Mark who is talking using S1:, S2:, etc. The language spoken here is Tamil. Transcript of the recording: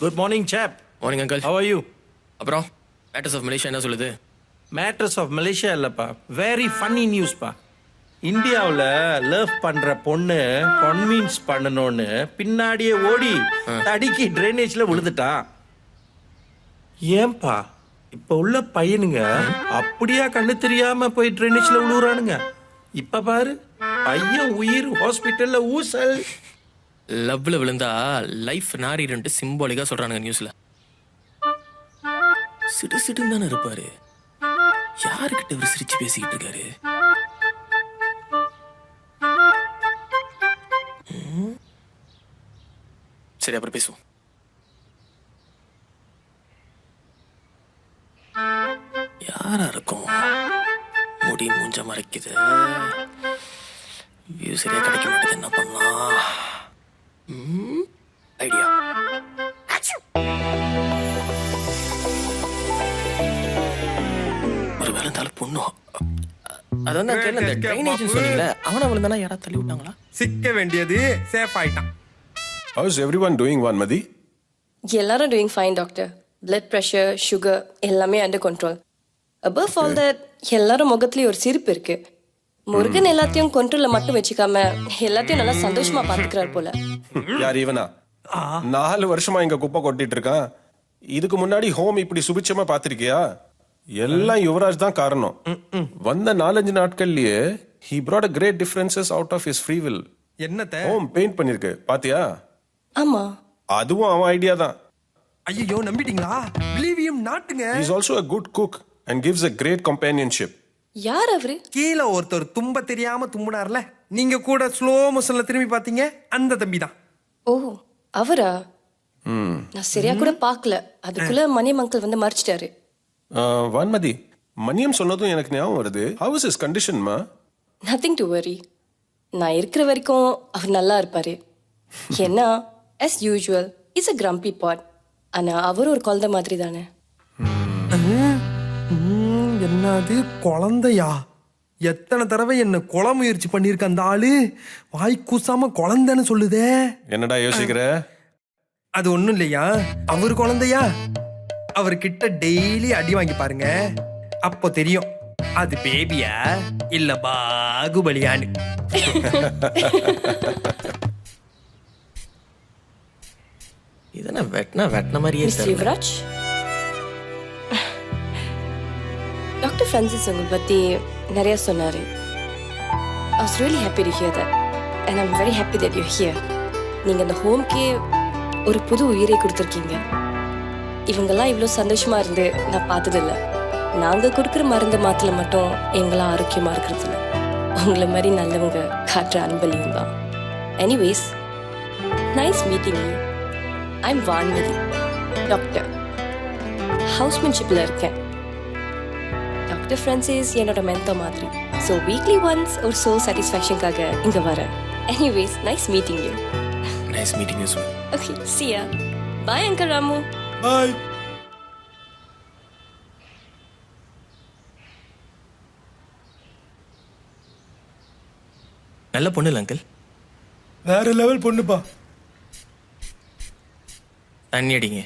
S1: குட் மார்னிங் சாப்.
S2: Morning uncle.
S1: How are you?
S2: அப்புறம் மேட்டர்ஸ் ஆஃப் மலேசியா என்ன சொல்லுது?
S1: மேட்ரஸ் ஆஃப் மலேசியா இல்லைப்பா, வெரி ஃபன்னி நியூஸ்ப்பா. இந்தியாவில் லவ் பண்ணுற பொண்ணு கன்வின்ஸ் பண்ணணும்னு பின்னாடியே ஓடி தடிக்கி ட்ரைனேஜில் விழுந்துட்டான். ஏன்பா இப்போ உள்ள பையனுங்க அப்படியா கண்ணு தெரியாம போய் ட்ரைனேஜில் விழுவுறானுங்க? இப்போ பாரு பையன் உயிர் ஹாஸ்பிட்டலில் ஊசல்.
S2: லவ்ல விழுந்தா லைஃப் நாரிட்டு சிம்பாலிக்கா சொல்றானுங்க நியூஸ்ல. சிடு சிடுன்னு தானே இருப்பாரு. யாருக்கிட்ட இவர் சிரிச்சு பேசிக்கிட்டு இருக்காரு? சரி அப்புறம் பேசுவோம். யாரா இருக்கும்? முடி மூஞ்ச மறைக்குது. வியூ சரியா கிடைக்க மாட்டேது, என்ன பண்ணலாம்? ஐடியா. ஒரு வேலை இருந்தாலும் பொண்ணு அதான் அந்த ட்ரைனேஜ் சொன்னீங்களே, அவனை விழுந்தானா யாராவது தள்ளி விட்டாங்களா?
S3: சிக்க வேண்டியது சேஃப் ஆயிட்டான்.
S4: How is everyone doing, Vanmadi?
S5: எல்லாரும் doing fine doctor. Blood pressure, sugar எல்லாமே under control. Above all that எல்லாரும் முகத்துலயும் ஒரு சிரிப்பு இருக்கு. முருகன் எல்லாத்தையும் கண்ட்ரோல்ல மட்டும் வச்சுக்காம எல்லாத்தையும் நல்லா சந்தோஷமா பாத்துக்கிறார் போல.
S4: யார் இவனா? 4 வருஷமா இங்க குப்பை கொட்டிட்டு இருக்கான். இதுக்கு முன்னாடி ஹோம் இப்படி சுபிட்சமா பாத்திருக்கியா? எல்லாம் யுவராஜ் தான் காரணம். வந்த 4-5 நாட்கள்லயே he brought a great differences out of his free will.
S3: என்னத்த
S4: ஹோம் பெயிண்ட் பண்ணிருக்கு பாத்தியா?
S5: ஆமா,
S4: அதுவும் அவன் ஐடியா தான்.
S3: ஐயோ நம்பிட்டீங்களா? பிலீவ் ஹிம் நாட்டுங்க.
S4: He is also a good cook and gives a great companionship.
S5: யார் அவரு?
S3: கீழே ஒருத்தர் தும்ப தெரியாம தும்புனார்ல, நீங்க கூட ஸ்லோ மோஷன்ல திரும்பி பாத்தீங்க, அந்த தம்பி தான்.
S5: ஓ அவரா? நான் சரியா கூட பார்க்கல. அதுக்குள்ள மணியம் அங்கிள் வந்து மறைச்சிட்டாரு.
S4: வான்மதி, மணியம் சொன்னதும் எனக்கு ஞாபகம் வருது. How is his condition, ma?
S5: Nothing to worry. நான் இருக்கிற வரைக்கும் அவர் நல்லா இருப்பாரு. ஏன்னா as usual is a grumpy pot. ஆனா அவர் ஒரு குழந்தை மாதிரி தானே.
S3: என்னது குழந்தையா? எத்தனை தடவை என்ன கொலை முயற்சி பண்ணிருக்க அந்த ஆளு, வாய் கூசாம குழந்தைன்னு சொல்லுதே.
S4: என்னடா யோசிக்கிற?
S3: அது ஒண்ணும் இல்லையா, அவர் குழந்தையா? அவர்கிட்ட டெய்லி அடி வாங்கி பாருங்க, அப்போ தெரியும் அது பேபியா இல்ல பாகுபலியான்னு.
S2: இதென்ன வெட்டின மாதிரியே
S5: மிஸ்டர்
S2: தெரியல.
S5: யுவராஜ், டாக்டர் ஃப்ரான்சிஸ் உங்களை பற்றி நிறைய சொன்னார். I was really happy to hear that. And I'm very happy that you're here. நீங்கள் இந்த ஹோம்க்கே ஒரு புது உயிரை கொடுத்துருக்கீங்க. இவங்கெல்லாம் இவ்வளோ சந்தோஷமாக இருந்து நான் பார்த்ததில்ல. நாங்கள் கொடுக்குற மருந்து மாத்திரை மட்டும் எங்களாம் ஆரோக்கியமாக இருக்கிறதில்ல. உங்களை மாதிரி நல்லவங்க காட்டுற அன்பளியும் தான். Anyways, nice meeting you. I'm Vanmathi, doctor. ஹவுஸ்மேன்ஷிப்பில் இருக்கேன். டாக்டர் ஃப்ரான்சிஸ் என்னோட மென்டர் மாதிரி. ஸோ வீக்லி ஒன்ஸ் ஒரு சோல் சாட்டிஸ்ஃபேக்ஷனுக்காக இங்கே வரேன். Anyways, nice meeting you.
S2: Nice meeting you.
S5: Okay, see ya. Bye, Uncle Ramu.
S4: Bye.
S2: நல்ல பொண்ணு இல்லை அங்கிள்.
S3: வேற லெவல் பொண்ணுப்பா.
S2: தண்ணி அடிங்க.